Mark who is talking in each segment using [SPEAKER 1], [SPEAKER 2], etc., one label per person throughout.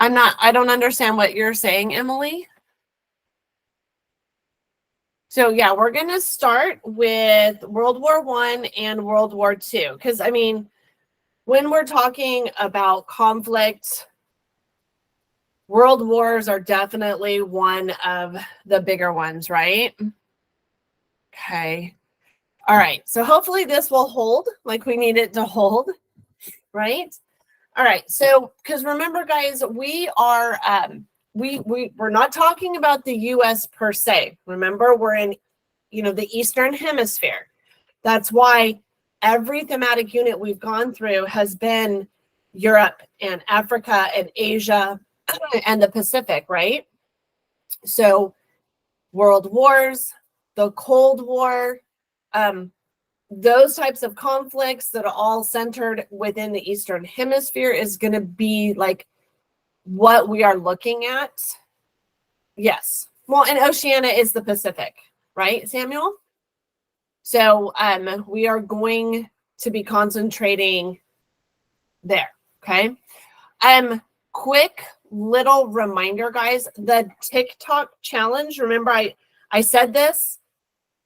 [SPEAKER 1] I don't understand what you're saying, Emily. So yeah, we're going to start with World War I and World War II. Because, I mean, when we're talking about conflict, world wars are definitely one of the bigger ones, right? Okay. All right. So hopefully this will hold like we need it to hold, right? All right. So, because remember, guys, we are we're not talking about the U.S. per se. Remember, we're in, the Eastern Hemisphere. That's why every thematic unit we've gone through has been Europe and Africa and Asia and the Pacific, right? So world wars, the Cold War, those types of conflicts that are all centered within the Eastern Hemisphere is going to be like what we are looking at. Yes. Well, and Oceania is the Pacific, right, Samuel? So we are going to be concentrating there, okay? Quick little reminder, guys, the TikTok challenge. Remember, I said this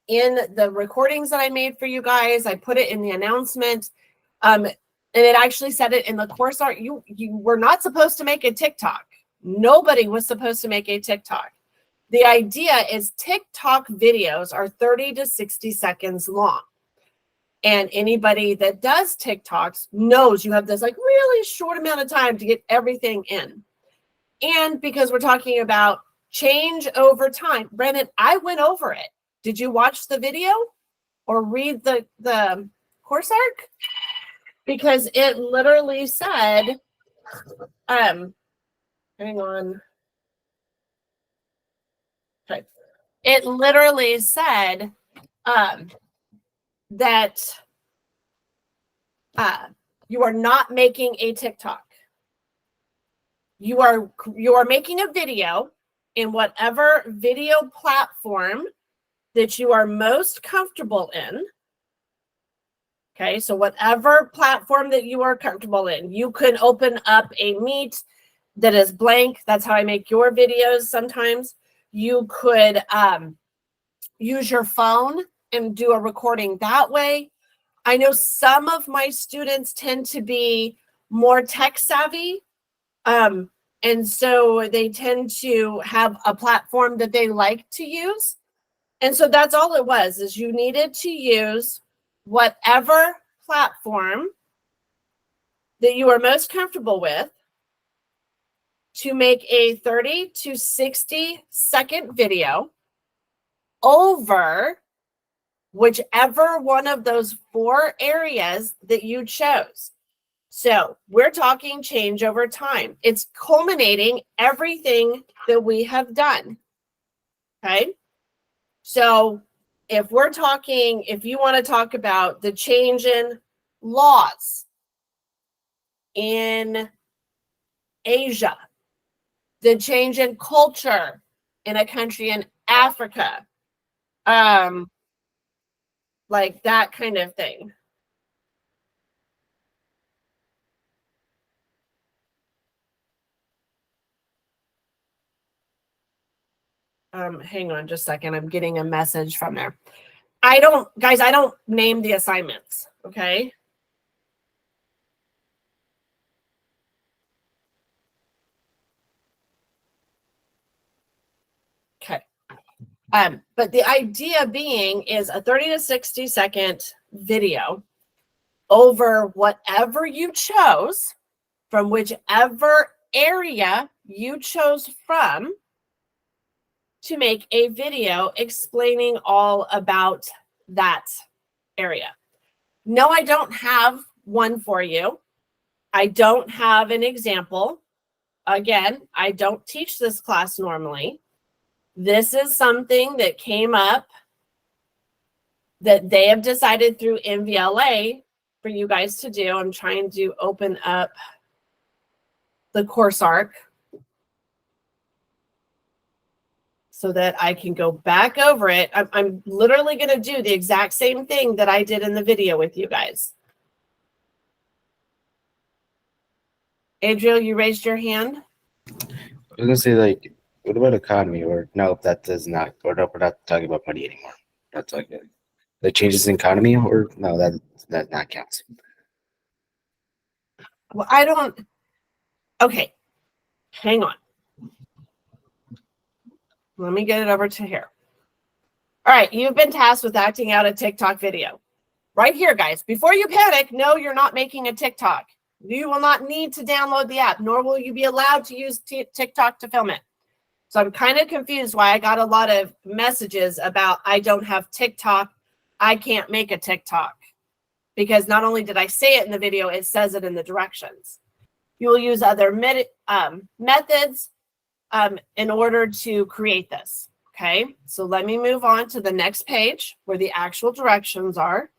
[SPEAKER 1] in the recordings that I made for you guys. I put it in the announcement. And it actually said it in the course art. You were not supposed to make a TikTok. Nobody was supposed to make a TikTok. The idea is TikTok videos are 30 to 60 seconds long. And anybody that does TikToks knows you have this like really short amount of time to get everything in. And because we're talking about change over time, Brandon, I went over it. Did you watch the video or read the course arc? Because it literally said, hang on. Okay. It literally said that you are not making a TikTok. You are making a video in whatever video platform that you are most comfortable in. Okay, so whatever platform that you are comfortable in, you can open up a Meet that is blank. That's how I make your videos sometimes. You could use your phone and do a recording that way. I know some of my students tend to be more tech savvy. And so they tend to have a platform that they like to use. And so that's all it was, is you needed to use whatever platform that you are most comfortable with to make a 30 to 60 second video over whichever one of those 4 areas that you chose. So we're talking change over time. It's culminating everything that we have done. Okay. So if you want to talk about the change in laws in Asia, the change in culture in a country in Africa, like that kind of thing. Hang on just a second. I'm getting a message from there. I don't name the assignments, okay? Okay. But the idea being is a 30 to 60 second video over whatever you chose from whichever area you chose from to make a video explaining all about that area. No, I don't have one for you. I don't have an example. Again, I don't teach this class normally. This is something that came up that they have decided through MVLA for you guys to do. I'm trying to open up the course arc so that I can go back over it. I'm literally going to do the exact same thing that I did in the video with you guys. Adriel, you raised your hand.
[SPEAKER 2] I was gonna say, like, what about economy? Or no, that does not. Or no, we're not talking about money anymore. We're not talking that changes in economy, or no, that not counts.
[SPEAKER 1] Well, I don't. Okay, hang on. Let me get it over to here. All right, you've been tasked with acting out a TikTok video. Right here, guys. Before you panic, no, you're not making a TikTok. You will not need to download the app, nor will you be allowed to use TikTok to film it. So I'm kind of confused why I got a lot of messages about I don't have TikTok. I can't make a TikTok. Because not only did I say it in the video, it says it in the directions. You will use other methods in order to create this. Okay, so let me move on to the next page where the actual directions are.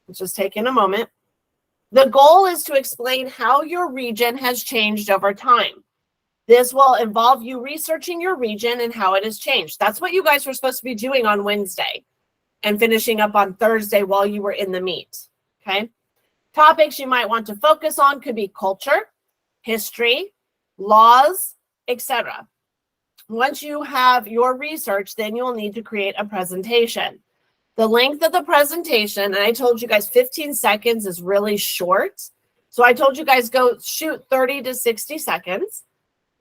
[SPEAKER 1] It's just taking a moment. The goal is to explain how your region has changed over time. This will involve you researching your region and how it has changed. That's what you guys were supposed to be doing on Wednesday and finishing up on Thursday while you were in the meet. Okay. Topics you might want to focus on could be culture, history, laws, etc. Once you have your research, then you'll need to create a presentation. The length of the presentation, and I told you guys 15 seconds is really short. So I told you guys go shoot 30 to 60 seconds.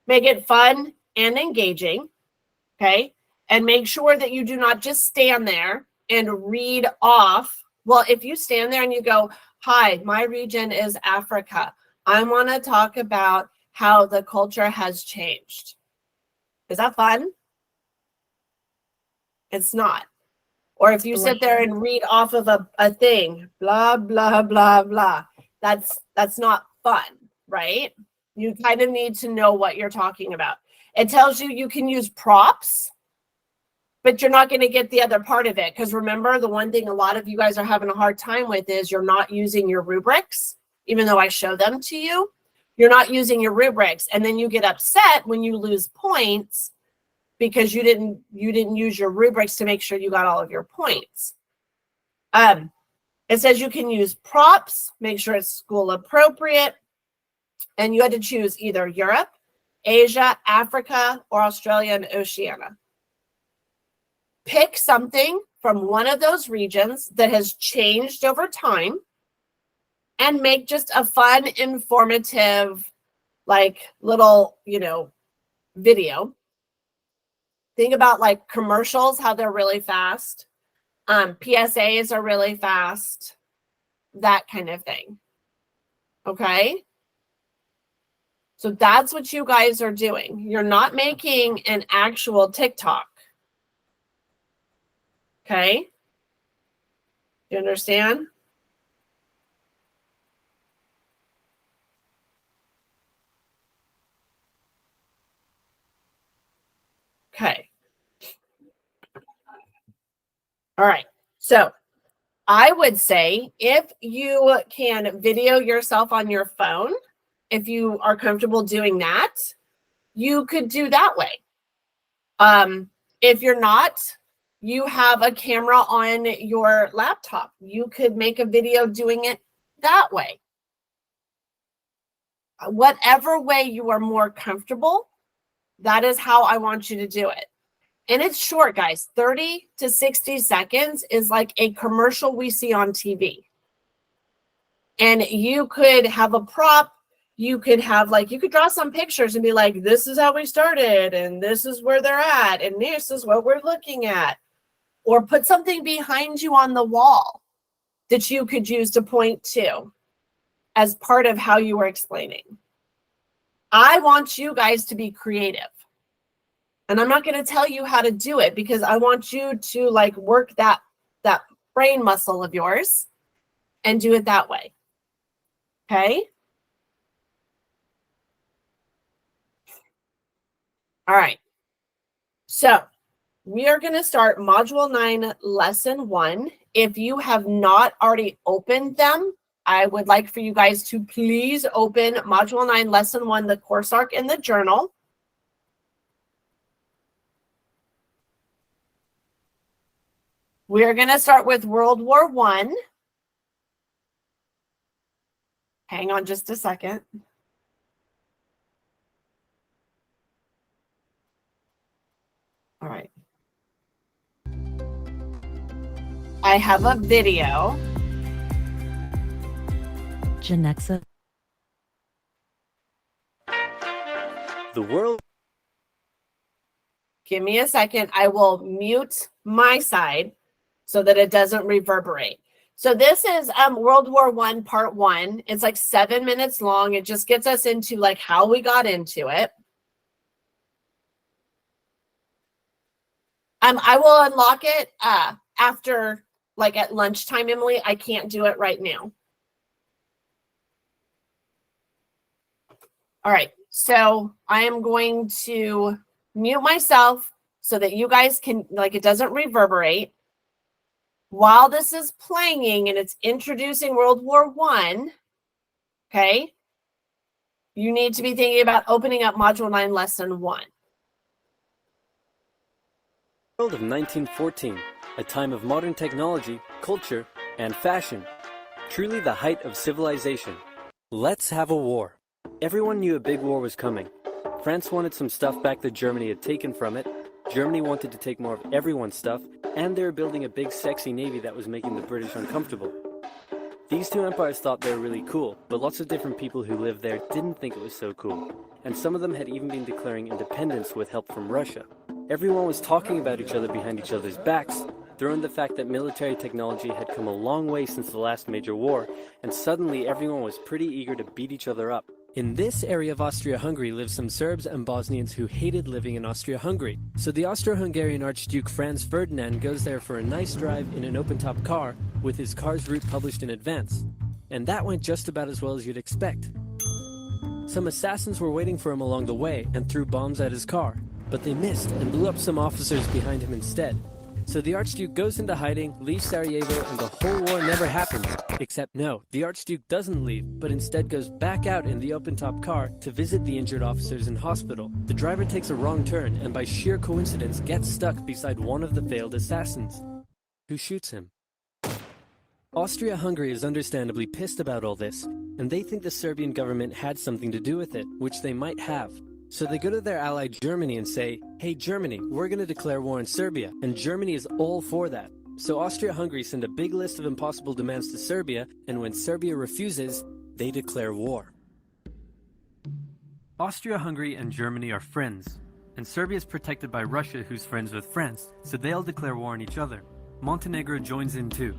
[SPEAKER 1] Make it fun and engaging, okay? And make sure that you do not just stand there and read off. Well, if you stand there and you go, hi, my region is Africa. I want to talk about how the culture has changed. Is that fun? It's not. Or if you sit there and read off of a thing, blah, blah, blah, blah, that's not fun, right? You kind of need to know what you're talking about. It tells you you can use props, but you're not going to get the other part of it. Because remember, the one thing a lot of you guys are having a hard time with is you're not using your rubrics, even though I show them to you. You're not using your rubrics. And then you get upset when you lose points because you didn't use your rubrics to make sure you got all of your points. It says you can use props, make sure it's school appropriate, and you had to choose either Europe, Asia, Africa, or Australia and Oceania. Pick something from one of those regions that has changed over time and make just a fun, informative, like little, video. Think about like commercials, how they're really fast. PSAs are really fast, that kind of thing. Okay. So that's what you guys are doing. You're not making an actual TikTok. Okay. You understand? Okay. All right. So I would say if you can video yourself on your phone, if you are comfortable doing that, you could do that way. If you're not, you have a camera on your laptop. You could make a video doing it that way. Whatever way you are more comfortable, that is how I want you to do it. And it's short, guys. 30 to 60 seconds is like a commercial we see on TV. And you could have a prop. You could have you could draw some pictures and be like, this is how we started, and this is where they're at, and this is what we're looking at. Or put something behind you on the wall that you could use to point to as part of how you were explaining. I want you guys to be creative. And I'm not going to tell you how to do it because I want you to work that brain muscle of yours and do it that way. Okay? All right. So we are going to start Module 9, Lesson 1. If you have not already opened them, I would like for you guys to please open Module 9, Lesson 1, the course arc in the journal. We're going to start with World War I. Hang on just a second. All right. I have a video.
[SPEAKER 3] Janexa.
[SPEAKER 4] The world.
[SPEAKER 1] Give me a second. I will mute my side so that it doesn't reverberate. So this is World War I Part 1. It's like 7 minutes long. It just gets us into like how we got into it. I will unlock it after, like at lunchtime, Emily. I can't do it right now. All right, so I am going to mute myself so that you guys can, like, it doesn't reverberate. While this is playing and it's introducing World War I, okay, you need to be thinking about opening up Module 9, Lesson 1.
[SPEAKER 4] World of 1914, a time of modern technology, culture, and fashion. Truly the height of civilization. Let's have a war. Everyone knew a big war was coming. France wanted some stuff back that Germany had taken from it. Germany wanted to take more of everyone's stuff, and they were building a big sexy navy that was making the British uncomfortable. These two empires thought they were really cool, but lots of different people who lived there didn't think it was so cool. And some of them had even been declaring independence with help from Russia. Everyone was talking about each other behind each other's backs, throwing the fact that military technology had come a long way since the last major war, and suddenly everyone was pretty eager to beat each other up. In this area of Austria-Hungary lived some Serbs and Bosnians who hated living in Austria-Hungary. So the Austro-Hungarian Archduke Franz Ferdinand goes there for a nice drive in an open-top car with his car's route published in advance. And that went just about as well as you'd expect. Some assassins were waiting for him along the way and threw bombs at his car, but they missed and blew up some officers behind him instead. So the Archduke goes into hiding, leaves Sarajevo, and the whole war never happens. Except no, the Archduke doesn't leave, but instead goes back out in the open-top car to visit the injured officers in hospital. The driver takes a wrong turn and by sheer coincidence gets stuck beside one of the failed assassins, who shoots him. Austria-Hungary is understandably pissed about all this, and they think the Serbian government had something to do with it, which they might have. So they go to their ally Germany and say, hey Germany, we're going to declare war on Serbia, and Germany is all for that. So Austria-Hungary send a big list of impossible demands to Serbia, and when Serbia refuses, they declare war. Austria-Hungary and Germany are friends, and Serbia is protected by Russia, who's friends with France, so they'll declare war on each other. Montenegro joins in too.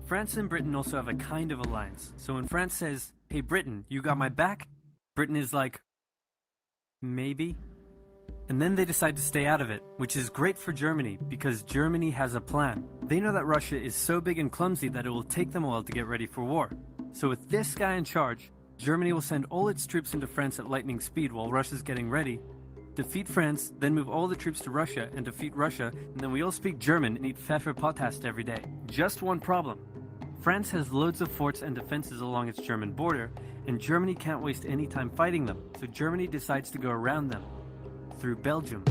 [SPEAKER 4] France and Britain also have a kind of alliance, so when France says, hey Britain, you got my back? Britain is like, maybe? And then they decide to stay out of it, which is great for Germany, because Germany has a plan. They know that Russia is so big and clumsy that it will take them a while to get ready for war. So with this guy in charge, Germany will send all its troops into France at lightning speed while Russia's getting ready, defeat France, then move all the troops to Russia and defeat Russia, and then we all speak German and eat Pfefferpottast every day. Just one problem. France has loads of forts and defenses along its German border, and Germany can't waste any time fighting them, so Germany decides to go around them, through Belgium.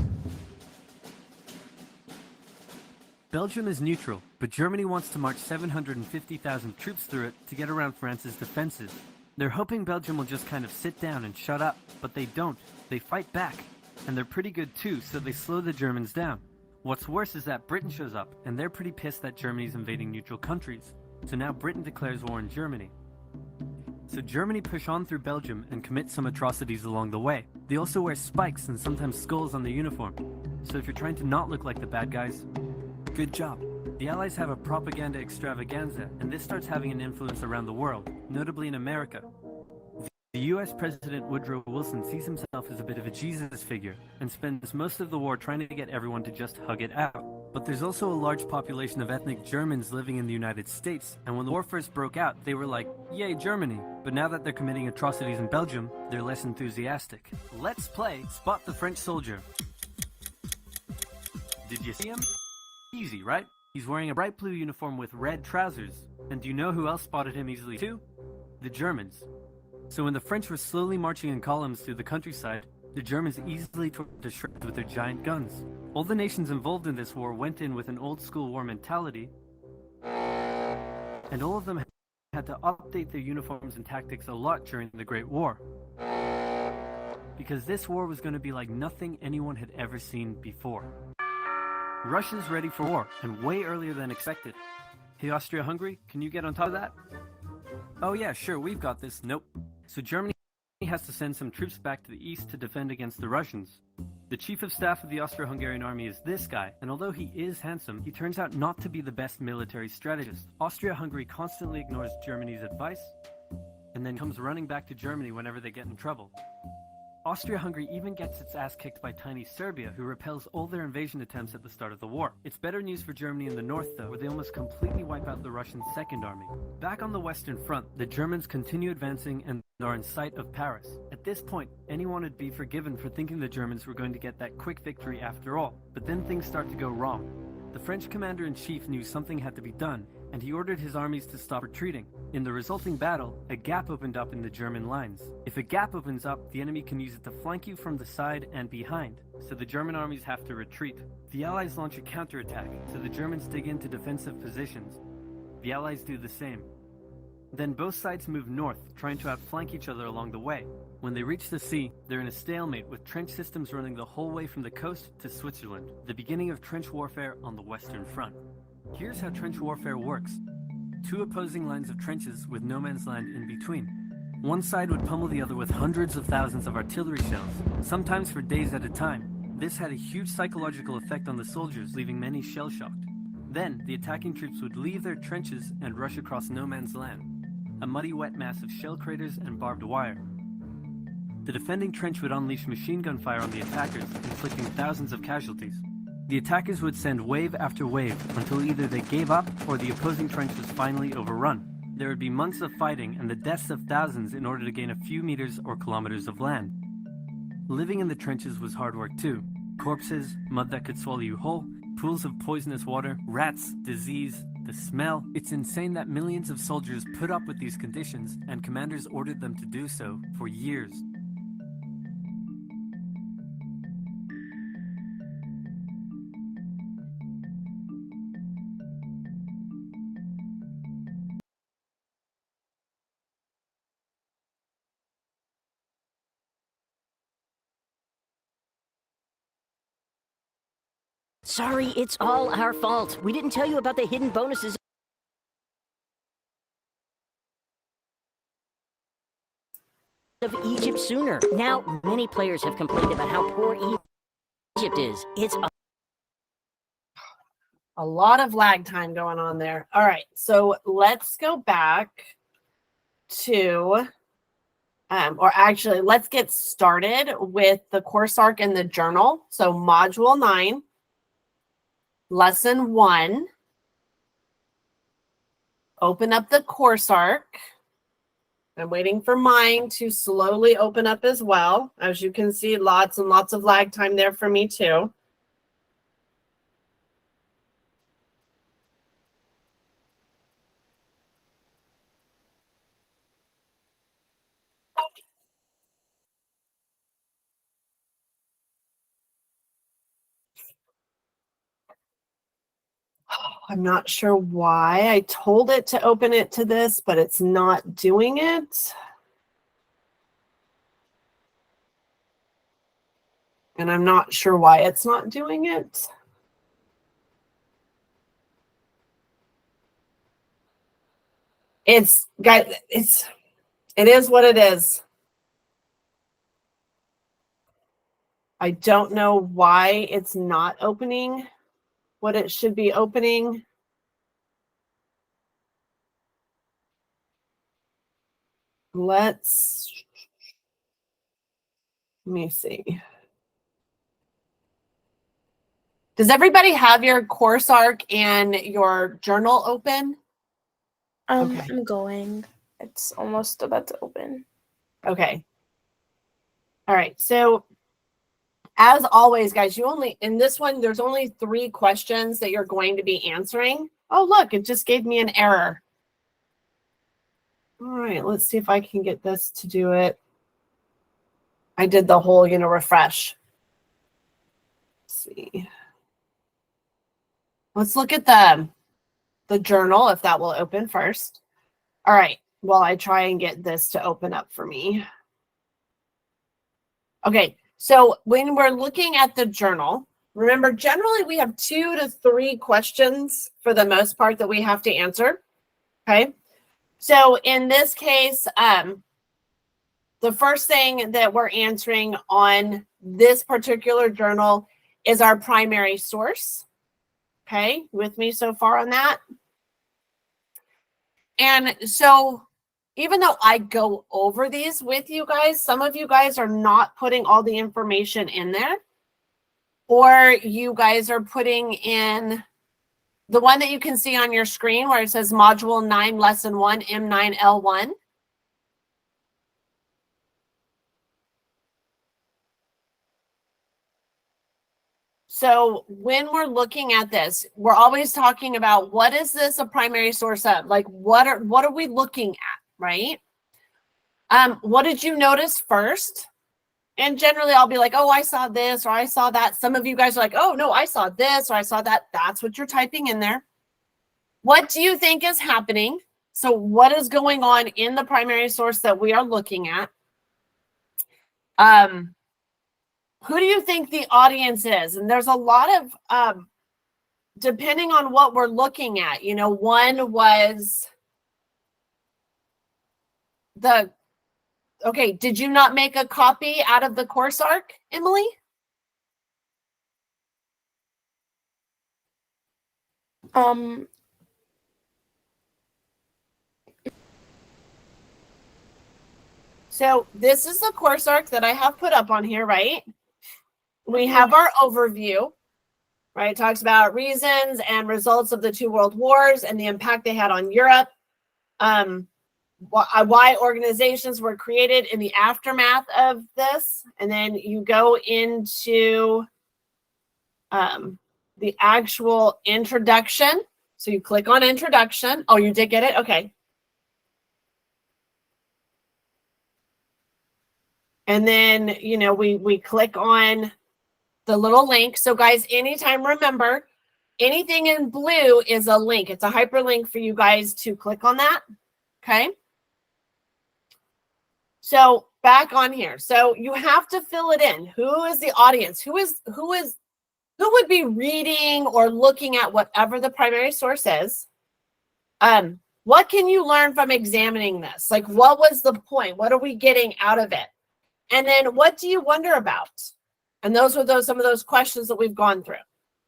[SPEAKER 4] Belgium is neutral, but Germany wants to march 750,000 troops through it to get around France's defenses. They're hoping Belgium will just kind of sit down and shut up, but they don't. They fight back, and they're pretty good too, so they slow the Germans down. What's worse is that Britain shows up, and they're pretty pissed that Germany's invading neutral countries. So now Britain declares war on Germany. So Germany push on through Belgium and commit some atrocities along the way. They also wear spikes and sometimes skulls on their uniform. So if you're trying to not look like the bad guys, good job. The Allies have a propaganda extravaganza, and this starts having an influence around the world, notably in America. The US President Woodrow Wilson sees himself as a bit of a Jesus figure, and spends most of the war trying to get everyone to just hug it out. But there's also a large population of ethnic Germans living in the United States, and when the war first broke out, they were like, yay Germany! But now that they're committing atrocities in Belgium, they're less enthusiastic. Let's play Spot the French Soldier. Did you see him? Easy, right? He's wearing a bright blue uniform with red trousers. And do you know who else spotted him easily too? The Germans. So when the French were slowly marching in columns through the countryside, the Germans easily tore to shreds with their giant guns. All the nations involved in this war went in with an old-school war mentality, and all of them had to update their uniforms and tactics a lot during the Great War. Because this war was going to be like nothing anyone had ever seen before. Russia's ready for war, and way earlier than expected. Hey, Austria-Hungary, can you get on top of that? Oh yeah, sure, we've got this. Nope. So Germany has to send some troops back to the east to defend against the Russians. The chief of staff of the Austro-Hungarian army is this guy, and although he is handsome, he turns out not to be the best military strategist. Austria-Hungary constantly ignores Germany's advice, and then comes running back to Germany whenever they get in trouble. Austria-Hungary even gets its ass kicked by tiny Serbia, who repels all their invasion attempts at the start of the war. It's better news for Germany in the north, though, where they almost completely wipe out the Russian Second Army. Back on the Western Front, the Germans continue advancing and are in sight of Paris. At this point, anyone would be forgiven for thinking the Germans were going to get that quick victory after all, but then things start to go wrong. The French commander-in-chief knew something had to be done, and he ordered his armies to stop retreating. In the resulting battle, a gap opened up in the German lines. If a gap opens up, the enemy can use it to flank you from the side and behind, so the German armies have to retreat. The Allies launch a counterattack, so the Germans dig into defensive positions. The Allies do the same. Then both sides move north, trying to outflank each other along the way. When they reach the sea, they're in a stalemate with trench systems running the whole way from the coast to Switzerland, the beginning of trench warfare on the Western Front. Here's how trench warfare works. Two opposing lines of trenches with no man's land in between. One side would pummel the other with hundreds of thousands of artillery shells, sometimes for days at a time. This had a huge psychological effect on the soldiers, leaving many shell-shocked. Then, the attacking troops would leave their trenches and rush across no man's land, a muddy wet mass of shell craters and barbed wire. The defending trench would unleash machine gun fire on the attackers, inflicting thousands of casualties. The attackers would send wave after wave until either they gave up or the opposing trench was finally overrun. There would be months of fighting and the deaths of thousands in order to gain a few meters or kilometers of land. Living in the trenches was hard work too. Corpses, mud that could swallow you whole, pools of poisonous water, rats, disease, the smell. It's insane that millions of soldiers put up with these conditions, and commanders ordered them to do so for years.
[SPEAKER 3] Sorry, it's all our fault. We didn't tell you about the hidden bonuses of Egypt sooner. Now, many players have complained about how poor Egypt is. It's
[SPEAKER 1] A lot of lag time going on there. All right, so let's go back to, or actually, let's get started with the course arc and the journal. So Module 9. Lesson 1, open up the course arc. I'm waiting for mine to slowly open up as well. As you can see, lots and lots of lag time there for me too. I'm not sure why I told it to open it to this, but it's not doing it. And I'm not sure why it's not doing it. It is what it is. I don't know why it's not opening what it should be opening. Let me see. Does everybody have your course arc and your journal open? Okay.
[SPEAKER 5] I'm going. It's almost about to open.
[SPEAKER 1] Okay. All right. So as always, guys, in this one, there's only 3 questions that you're going to be answering. Oh, look, it just gave me an error. All right, let's see if I can get this to do it. I did the whole, refresh. Let's see. Let's look at the journal, if that will open first. All right, while I try and get this to open up for me. Okay, so when we're looking at the journal, Remember, generally we have 2 to 3 questions for the most part that we have to answer. Okay. So in this case, the first thing that we're answering on this particular journal is our primary source. Okay, with me so far on that? And so even though I go over these with you guys, some of you guys are not putting all the information in there, or you guys are putting in the one that you can see on your screen where it says Module 9, Lesson 1, M9L1. So when we're looking at this, we're always talking about what is this a primary source of? Like what are we looking at, right? What did you notice first? And generally I'll be like, oh, I saw this or I saw that. Some of you guys are like, oh no, I saw this or I saw that. That's what you're typing in there. What do you think is happening? So what is going on in the primary source that we are looking at? Who do you think the audience is? And there's a lot of, depending on what we're looking at, you know, one was okay, did you not make a copy out of the course arc, Emily? So this is the course arc that I have put up on here, right? We have our overview, right? It talks about reasons and results of the 2 world wars and the impact they had on Europe. Why organizations were created in the aftermath of this. And then you go into the actual introduction. So you click on introduction. Oh, you did get it? Okay. And then, you know, we click on the little link. So guys, anytime, remember, anything in blue is a link. It's a hyperlink for you guys to click on that. Okay. So back on here. So you have to fill it in. Who is the audience? Who would be reading or looking at whatever the primary source is? What can you learn from examining this? Like, what was the point? What are we getting out of it? And then what do you wonder about? And those were some of those questions that we've gone through.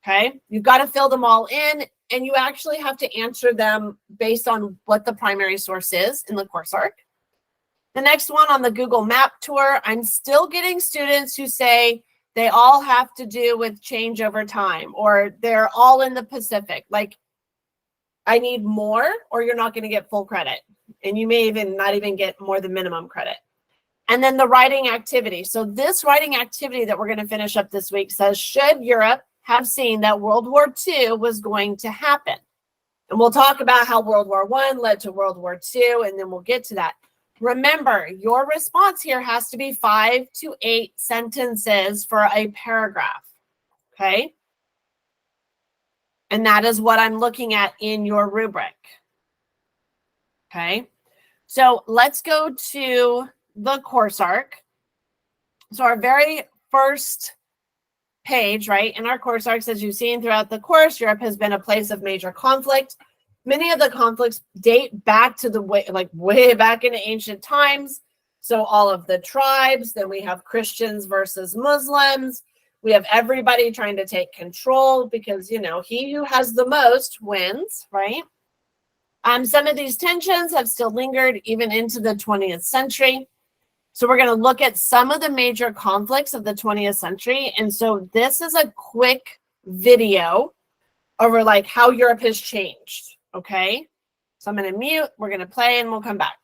[SPEAKER 1] Okay. You've got to fill them all in, and you actually have to answer them based on what the primary source is in the course arc. The next one on the Google Map tour, I'm still getting students who say they all have to do with change over time, or they're all in the Pacific. Like, I need more, or you're not going to get full credit. And you may even not even get more than minimum credit. And then the writing activity. So this writing activity that we're going to finish up this week says, should Europe have seen that World War II was going to happen? And we'll talk about how World War I led to World War II, and then we'll get to that. Remember, your response here has to be 5 to 8 sentences for a paragraph. Okay? And that is what I'm looking at in your rubric. Okay? So let's go to the course arc. So our very first page, right, in our course arc says, you've seen throughout the course, Europe has been a place of major conflict. Many of the conflicts date back to the way back into ancient times. So all of the tribes, then we have Christians versus Muslims. We have everybody trying to take control because, you know, he who has the most wins, right? Some of these tensions have still lingered even into the 20th century. So we're going to look at some of the major conflicts of the 20th century. And so this is a quick video over like how Europe has changed. Okay. So I'm going to mute. We're going to play and we'll come back.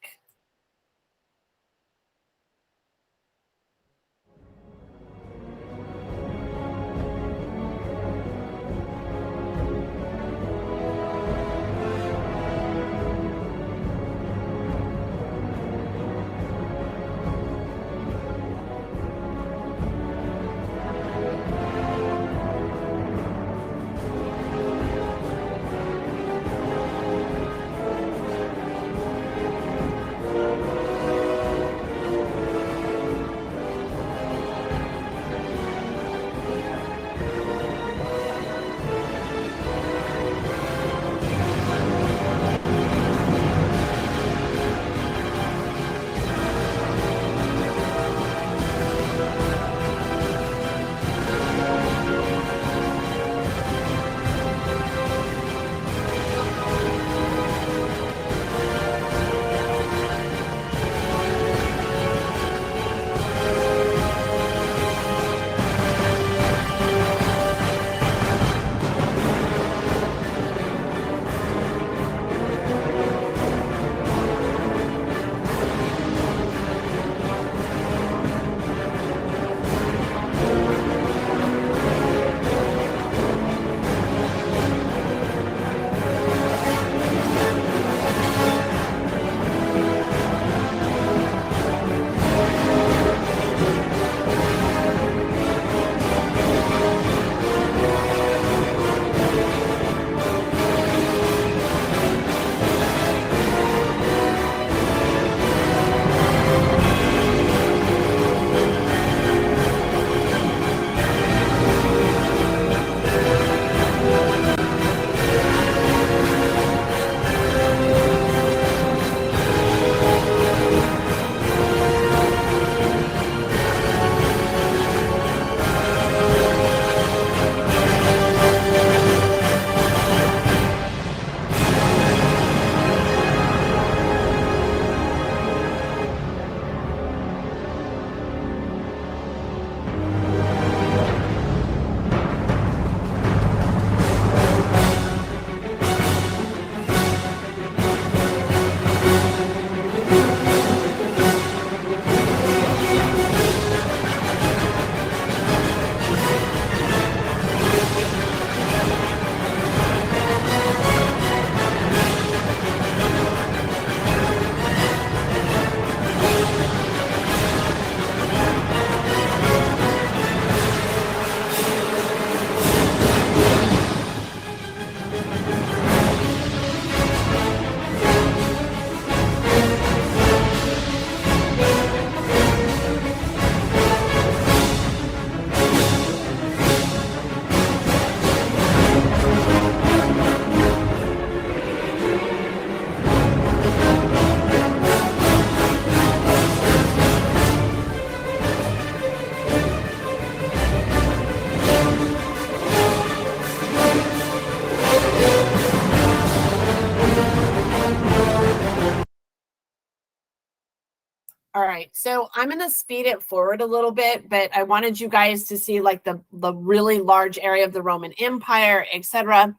[SPEAKER 1] so I'm going to speed it forward a little bit, but I wanted you guys to see like the really large area of the Roman Empire, etc.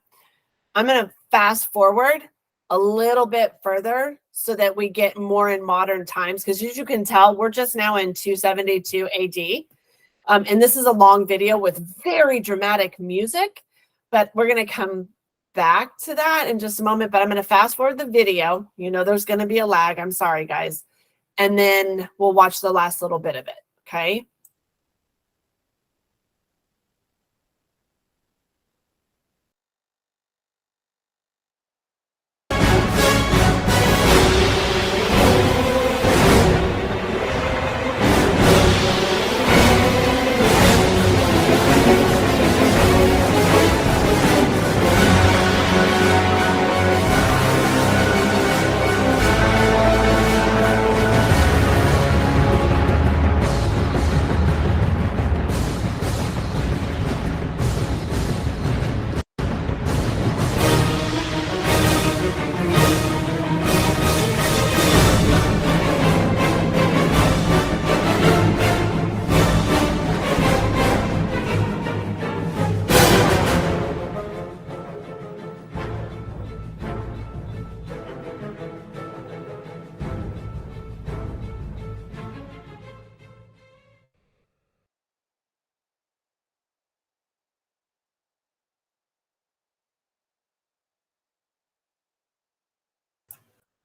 [SPEAKER 1] I'm going to fast forward a little bit further so that we get more in modern times, because as you can tell, we're just now in 272 AD. And this is a long video with very dramatic music, but we're going to come back to that in just a moment. But I'm going to fast forward the video. You know, there's going to be a lag. I'm sorry, guys. And then we'll watch the last little bit of it. Okay.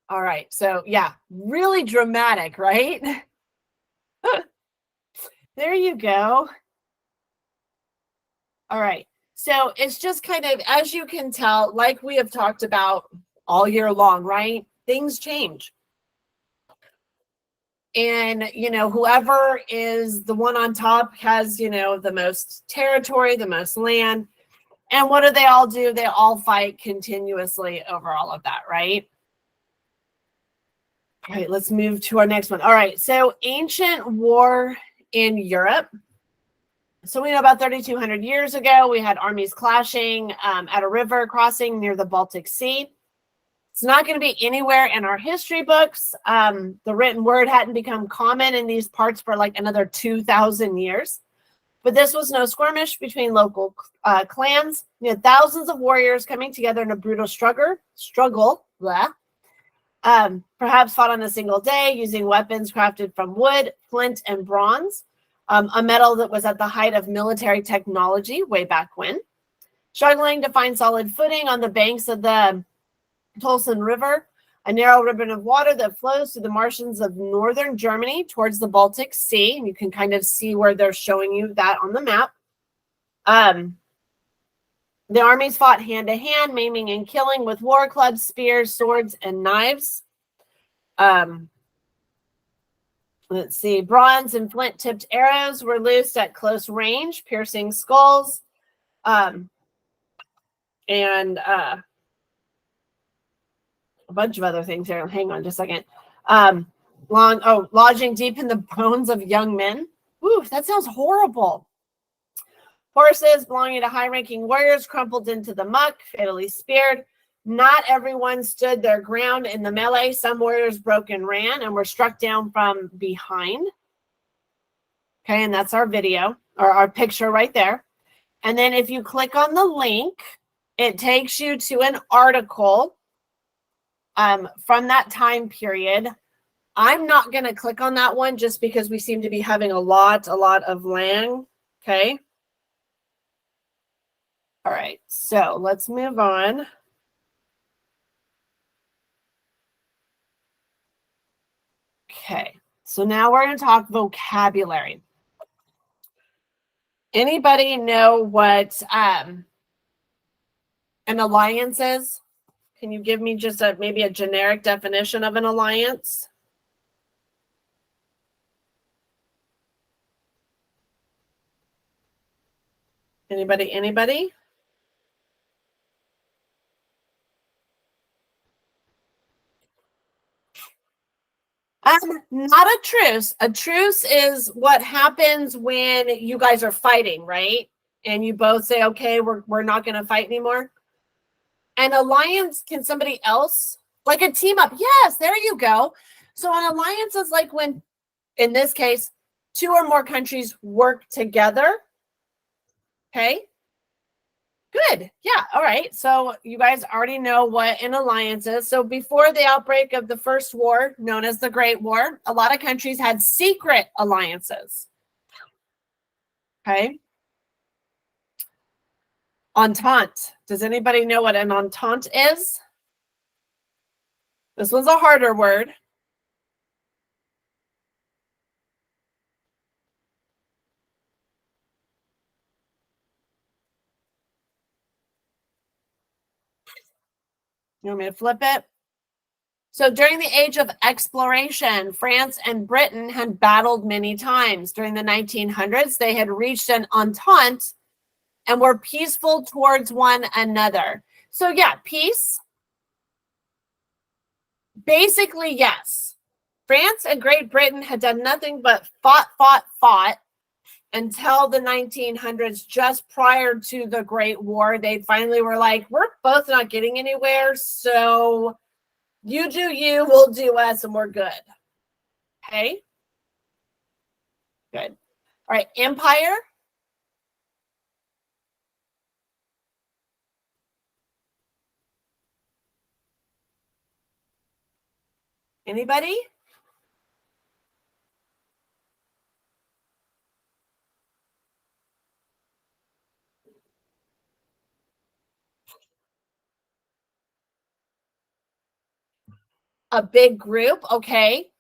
[SPEAKER 1] All right. So yeah, really dramatic, right? There you go. All right. So it's just kind of, as you can tell, like we have talked about all year long, right? Things change. And, you know, whoever is the one on top has, you know, the most territory, the most land. And what do? They all fight continuously over all of that, right? All right, let's move to our next one. All right, so ancient war in Europe. So we know about 3,200 years ago, we had armies clashing at a river crossing near the Baltic Sea. It's not going to be anywhere in our history books. The written word hadn't become common in these parts for like another 2,000 years. But this was no skirmish between local clans. You had thousands of warriors coming together in a brutal struggle, perhaps fought on a single day using weapons crafted from wood, flint, and bronze, a metal that was at the height of military technology way back when. Struggling to find solid footing on the banks of the Tolson River, a narrow ribbon of water that flows through the marshes of northern Germany towards the Baltic Sea. And you can kind of see where they're showing you that on the map. The armies fought hand to hand, maiming and killing with war clubs, spears, swords, and knives. Let's see. Bronze and flint-tipped arrows were loosed at close range, piercing skulls. And a bunch of other things here. Hang on just a second. Lodging deep in the bones of young men. Ooh, that sounds horrible. Horses belonging to high-ranking warriors crumpled into the muck, fatally speared. Not everyone stood their ground in the melee. Some warriors broke and ran and were struck down from behind. Okay, and that's our video, or our picture right there. And then if you click on the link, it takes you to an article from that time period. I'm not going to click on that one just because we seem to be having a lot of lag. Okay. All right, so let's move on. Okay, so now we're going to talk vocabulary. Anybody know what an alliance is? Can you give me just maybe a generic definition of an alliance? Anybody? Not a truce. A truce is what happens when you guys are fighting, right? And you both say, okay, we're not going to fight anymore. An alliance, can somebody else, like a team up? Yes, there you go. So an alliance is like when in this case, 2 or more countries work together. Okay. Good. Yeah. All right. So you guys already know what an alliance is. So before the outbreak of the first war, known as the Great War, a lot of countries had secret alliances. Okay. Entente. Does anybody know what an entente is? This one's a harder word. You want me to flip it? So during the age of exploration, France and Britain had battled many times. During the 1900s, they had reached an entente and were peaceful towards one another. So yeah, peace. Basically, yes. France and Great Britain had done nothing but fought until the 1900s, just prior to the Great War. They finally were like, we're both not getting anywhere, so you do you, we'll do us, and we're good. Okay? Good. All right, empire. Anybody? A big group, okay.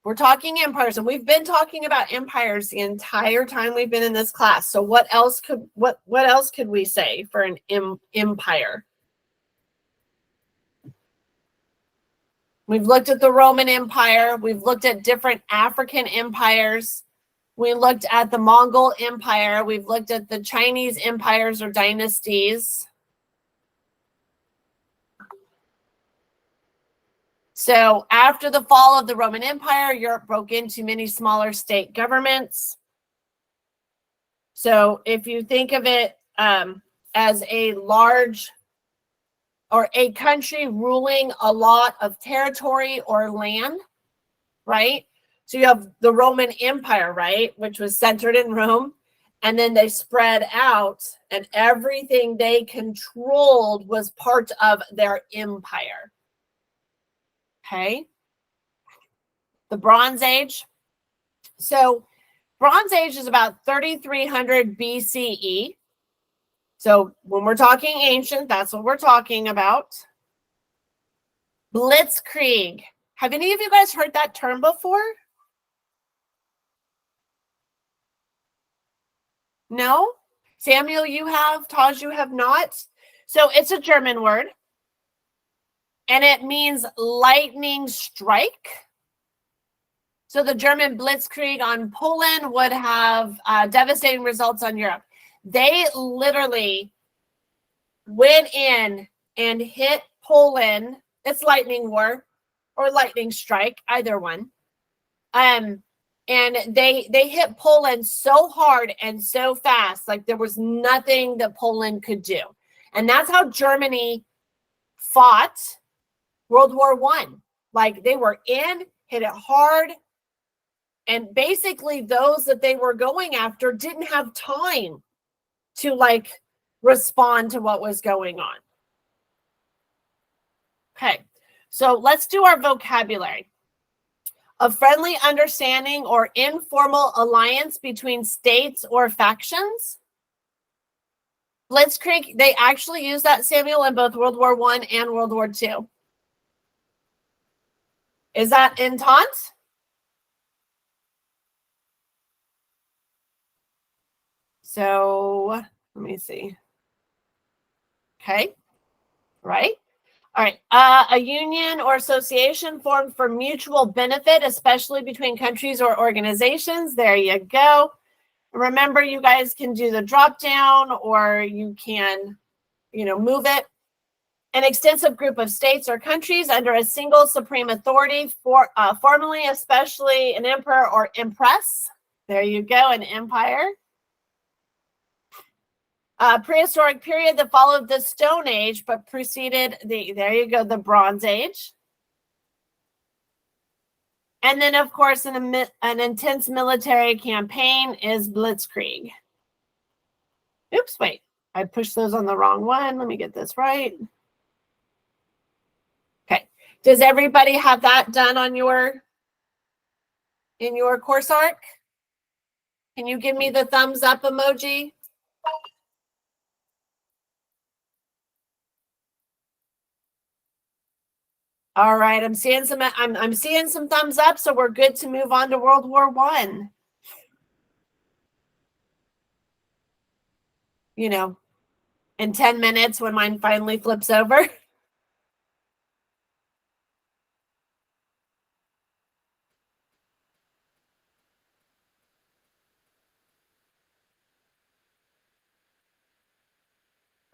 [SPEAKER 1] We're talking empires, and we've been talking about empires the entire time we've been in this class. So what else could we say for an empire? We've looked at the Roman Empire. We've looked at different African empires. We looked at the Mongol Empire. We've looked at the Chinese empires or dynasties. So after the fall of the Roman Empire, Europe broke into many smaller state governments. So if you think of it as a large or a country ruling a lot of territory or land, right? So you have the Roman Empire, right, which was centered in Rome, and then they spread out, and everything they controlled was part of their empire. Okay. The Bronze Age. So Bronze Age is about 3300 BCE. So when we're talking ancient, that's what we're talking about. Blitzkrieg. Have any of you guys heard that term before? No? Samuel, you have. Taj, you have not. So it's a German word. And it means lightning strike. So the German Blitzkrieg on Poland would have devastating results on Europe. They literally went in and hit Poland. It's lightning war or lightning strike, either one. And they hit Poland so hard and so fast, like there was nothing that Poland could do. And that's how Germany fought World War I. Like they were in, hit it hard, and basically those that they were going after didn't have time to like respond to what was going on. Okay, so let's do our vocabulary. A friendly understanding or informal alliance between states or factions. Blitzkrieg, they actually use that, Samuel, in both World War I and World War II. Is that entente? So let me see. Okay, right. All right. A union or association formed for mutual benefit, especially between countries or organizations. There you go. Remember, you guys can do the drop down, or you can, move it. An extensive group of states or countries under a single supreme authority, formally, especially an emperor or empress. There you go, an empire. Prehistoric period that followed the Stone Age, but preceded the Bronze Age. And then, of course, an intense military campaign is blitzkrieg. Oops, wait. I pushed those on the wrong one. Let me get this right. Okay. Does everybody have that done on in your course arc? Can you give me the thumbs up emoji? All right, I'm seeing some thumbs up, so we're good to move on to World War I. You know, in 10 minutes when mine finally flips over.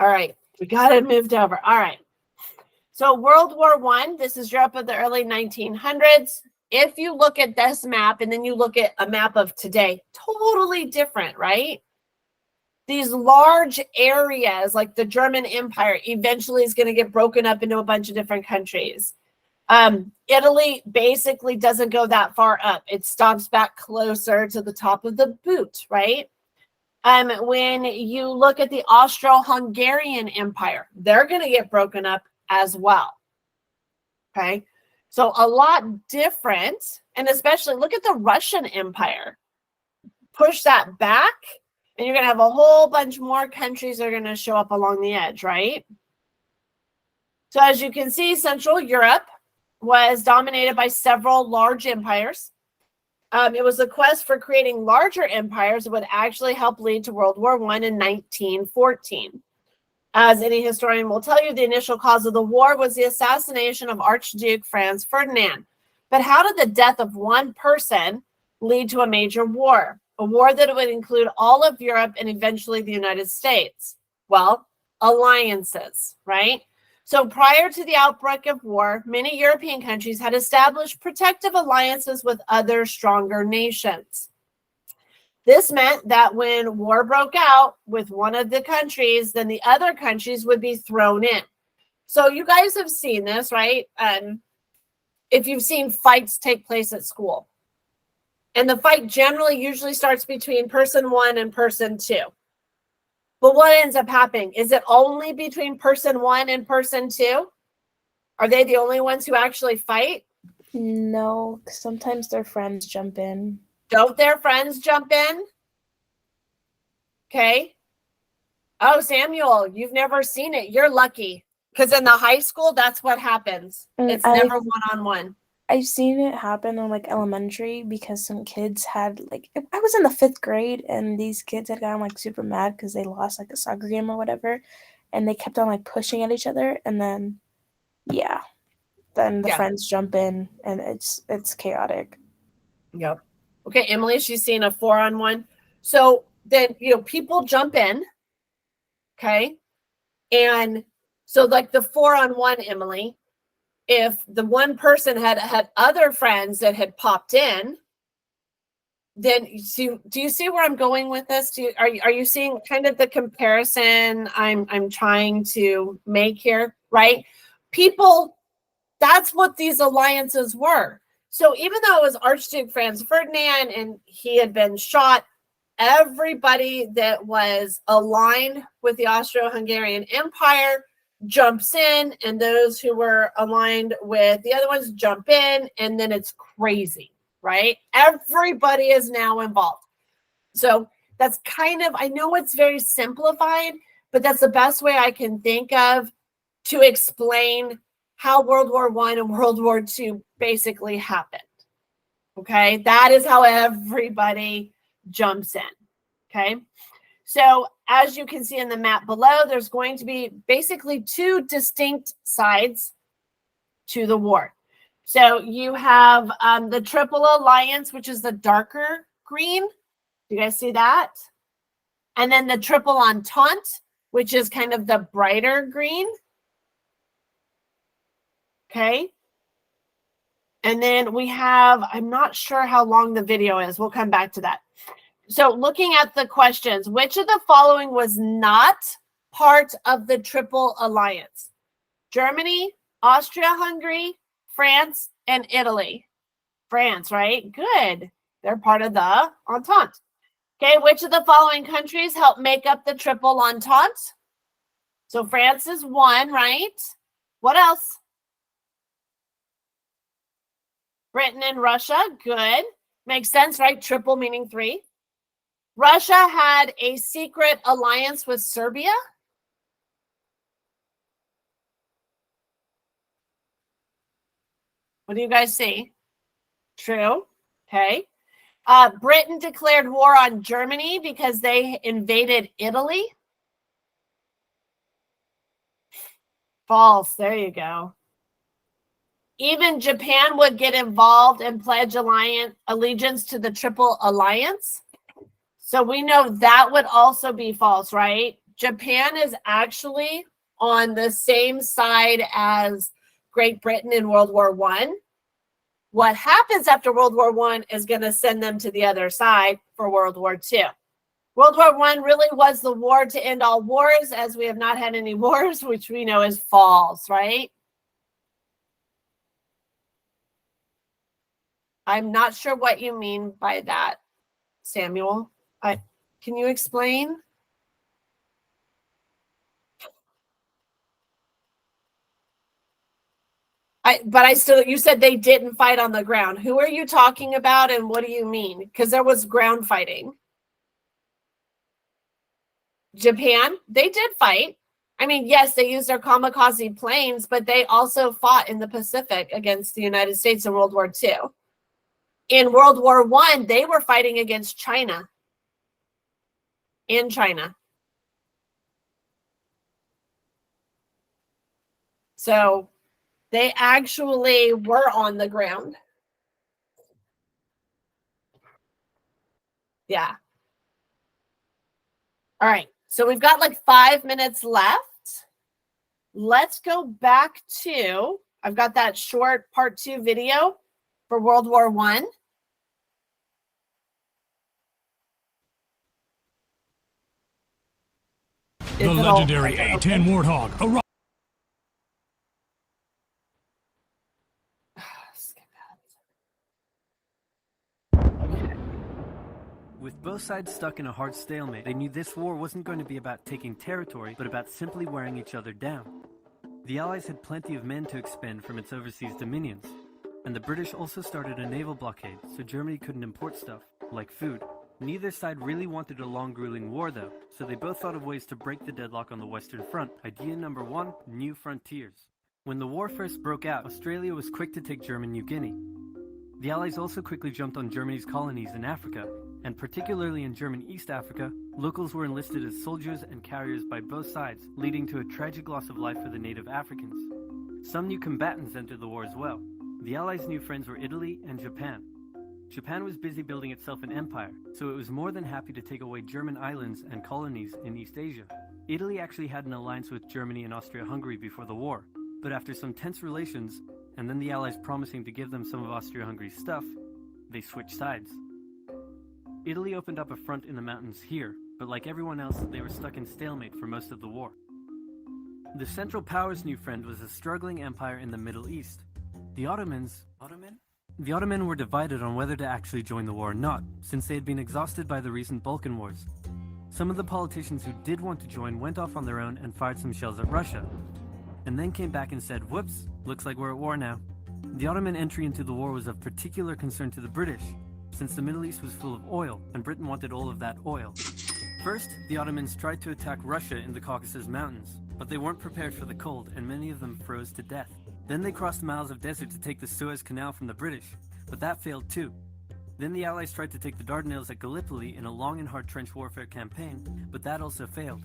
[SPEAKER 1] All right, we got it moved over. All right. So World War I, this is Europe of the early 1900s. If you look at this map and then you look at a map of today, totally different, right? These large areas like the German Empire eventually is going to get broken up into a bunch of different countries. Italy basically doesn't go that far up. It stops back closer to the top of the boot, right? When you look at the Austro-Hungarian Empire, they're going to get broken up as well. Okay, so a lot different, and especially look at the Russian Empire. Push that back, and you're going to have a whole bunch more countries that are going to show up along the edge, right? So as you can see, Central Europe was dominated by several large empires. It was a quest for creating larger empires that would actually help lead to World War I in 1914. As any historian will tell you, the initial cause of the war was the assassination of Archduke Franz Ferdinand. But how did the death of one person lead to a major war? A war that would include all of Europe and eventually the United States? Well, alliances, right? So prior to the outbreak of war, many European countries had established protective alliances with other stronger nations. This meant that when war broke out with one of the countries, then the other countries would be thrown in. So you guys have seen this, right? If you've seen fights take place at school. And the fight generally usually starts between person one and person two. But what ends up happening? Is it only between person one and person two? Are they the only ones who actually fight?
[SPEAKER 5] No, sometimes their friends jump in.
[SPEAKER 1] Don't their friends jump in? Okay. Oh, Samuel, you've never seen it. You're lucky. Because in the high school, that's what happens. It's never one-on-one.
[SPEAKER 5] I've seen it happen in like elementary because some kids had like, I was in the 5th grade and these kids had gotten like super mad because they lost like a soccer game or whatever. And they kept on like pushing at each other. And then, then the friends jump in and it's chaotic.
[SPEAKER 1] Yep. Okay, Emily, she's seen a 4-on-1. So then, people jump in. Okay. And so like the 4-on-1, Emily, if the one person had other friends that had popped in, then do you see where I'm going with this? Are you seeing kind of the comparison I'm trying to make here, right? People, that's what these alliances were. So even though it was Archduke Franz Ferdinand and he had been shot, everybody that was aligned with the Austro-Hungarian Empire jumps in, and those who were aligned with the other ones jump in, and then it's crazy, right? Everybody is now involved. So that's kind of, I know it's very simplified, but that's the best way I can think of to explain how World War I and World War II basically happened. Okay, that is how everybody jumps in. Okay, so as you can see in the map below, there's going to be basically 2 distinct sides to the war. So you have the Triple Alliance, which is the darker green. Do you guys see that? And then the Triple Entente, which is kind of the brighter green. Okay. And then we have, I'm not sure how long the video is. We'll come back to that. So looking at the questions, which of the following was not part of the Triple Alliance? Germany, Austria-Hungary, France, and Italy. France, right? Good. They're part of the Entente. Okay, which of the following countries help make up the Triple Entente? So France is one, right? What else? Britain and Russia, good. Makes sense, right? Triple meaning three. Russia had a secret alliance with Serbia. What do you guys see? True. Okay. Britain declared war on Germany because they invaded Italy. False. There you go. Even Japan would get involved and pledge allegiance to the Triple Alliance. So we know that would also be false, right? Japan is actually on the same side as Great Britain in World War I. What happens after World War I is going to send them to the other side for World War II. World War I really was the war to end all wars, as we have not had any wars, which we know is false, right? I'm not sure what you mean by that, Samuel. Can you explain? You said they didn't fight on the ground. Who are you talking about and what do you mean? Because there was ground fighting. Japan, they did fight. I mean, yes, they used their kamikaze planes, but they also fought in the Pacific against the United States in World War II. In World War I, they were fighting against China. In China. So they actually were on the ground. Yeah. All right. So we've got like 5 minutes left. Let's go back to, I've got that short part 2 video for World War I.
[SPEAKER 6] The legendary A-10 Warthog arrived.
[SPEAKER 4] With both sides stuck in a hard stalemate, they knew this war wasn't going to be about taking territory, but about simply wearing each other down. The Allies had plenty of men to expend from its overseas dominions, and the British also started a naval blockade, so Germany couldn't import stuff, like food. Neither side really wanted a long, grueling war, though, so they both thought of ways to break the deadlock on the Western Front. Idea number 1, new frontiers. When the war first broke out, Australia was quick to take German New Guinea. The Allies also quickly jumped on Germany's colonies in Africa, and particularly in German East Africa, locals were enlisted as soldiers and carriers by both sides, leading to a tragic loss of life for the native Africans. Some new combatants entered the war as well. The Allies' new friends were Italy and Japan. Japan was busy building itself an empire, so it was more than happy to take away German islands and colonies in East Asia. Italy actually had an alliance with Germany and Austria-Hungary before the war, but after some tense relations, and then the Allies promising to give them some of Austria-Hungary's stuff, they switched sides. Italy opened up a front in the mountains here, but like everyone else, they were stuck in stalemate for most of the war. The Central Powers' new friend was a struggling empire in the Middle East. The Ottomans were divided on whether to actually join the war or not, since they had been exhausted by the recent Balkan Wars. Some of the politicians who did want to join went off on their own and fired some shells at Russia, and then came back and said, "Whoops, looks like we're at war now." The Ottoman entry into the war was of particular concern to the British, since the Middle East was full of oil, and Britain wanted all of that oil. First, the Ottomans tried to attack Russia in the Caucasus Mountains, but they weren't prepared for the cold, and many of them froze to death. Then they crossed miles of desert to take the Suez Canal from the British, but that failed too. Then the Allies tried to take the Dardanelles at Gallipoli in a long and hard trench warfare campaign, but that also failed.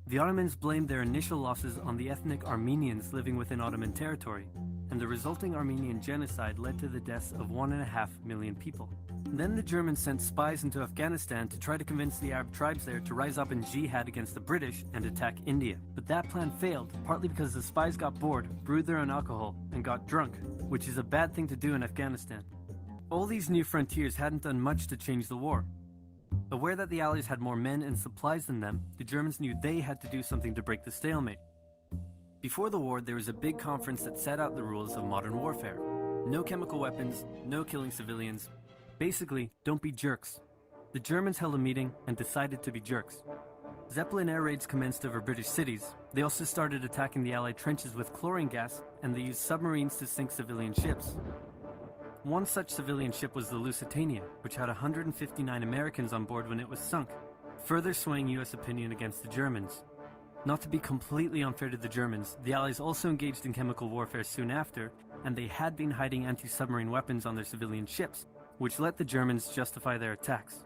[SPEAKER 4] The Ottomans blamed their initial losses on the ethnic Armenians living within Ottoman territory, and the resulting Armenian genocide led to the deaths of 1.5 million people. Then the Germans sent spies into Afghanistan to try to convince the Arab tribes there to rise up in jihad against the British and attack India. But that plan failed, partly because the spies got bored, brewed their own alcohol, and got drunk, which is a bad thing to do in Afghanistan. All these new frontiers hadn't done much to change the war. Aware that the Allies had more men and supplies than them, the Germans knew they had to do something to break the stalemate. Before the war, there was a big conference that set out the rules of modern warfare. No chemical weapons, no killing civilians. Basically, don't be jerks. The Germans held a meeting and decided to be jerks. Zeppelin air raids commenced over British cities. They also started attacking the Allied trenches with chlorine gas, and they used submarines to sink civilian ships. One such civilian ship was the Lusitania, which had 159 Americans on board when it was sunk, further swaying US opinion against the Germans. Not to be completely unfair to the Germans, the Allies also engaged in chemical warfare soon after, and they had been hiding anti-submarine weapons on their civilian ships, which let the Germans justify their attacks.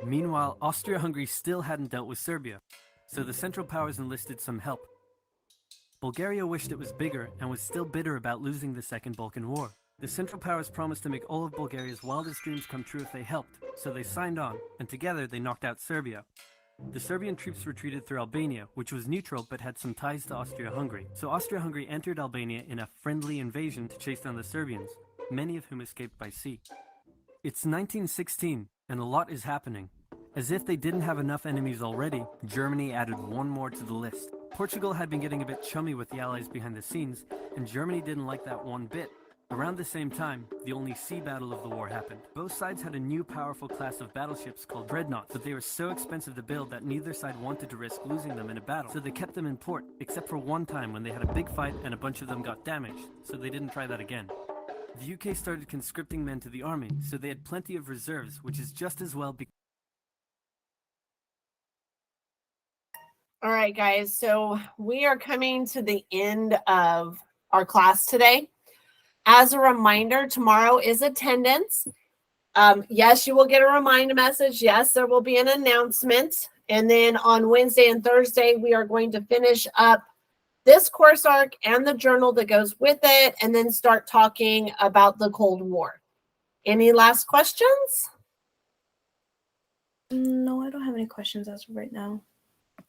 [SPEAKER 4] Meanwhile, Austria-Hungary still hadn't dealt with Serbia, so the Central Powers enlisted some help. Bulgaria wished it was bigger and was still bitter about losing the Second Balkan War. The Central Powers promised to make all of Bulgaria's wildest dreams come true if they helped, so they signed on, and together they knocked out Serbia. The Serbian troops retreated through Albania, which was neutral but had some ties to Austria-Hungary, so Austria-Hungary entered Albania in a friendly invasion to chase down the Serbians, many of whom escaped by sea. It's 1916, and a lot is happening. As if they didn't have enough enemies already, Germany added one more to the list. Portugal had been getting a bit chummy with the Allies behind the scenes, and Germany didn't like that one bit. Around the same time, the only sea battle of the war happened. Both sides had a new powerful class of battleships called dreadnoughts, but they were so expensive to build that neither side wanted to risk losing them in a battle, so they kept them in port, except for one time when they had a big fight and a bunch of them got damaged, so they didn't try that again. The UK started conscripting men to the army, so they had plenty of reserves, which is just as well because
[SPEAKER 1] All right, guys. So we are coming to the end of our class today. As a reminder, tomorrow is attendance. Yes, you will get a reminder message. Yes, there will be an announcement. And then on Wednesday and Thursday, we are going to finish up this course arc and the journal that goes with it, and then start talking about the Cold War. Any last questions?
[SPEAKER 5] No, I don't have any questions as of right now.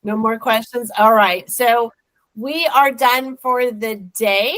[SPEAKER 1] No more questions? All right. So we are done for the day.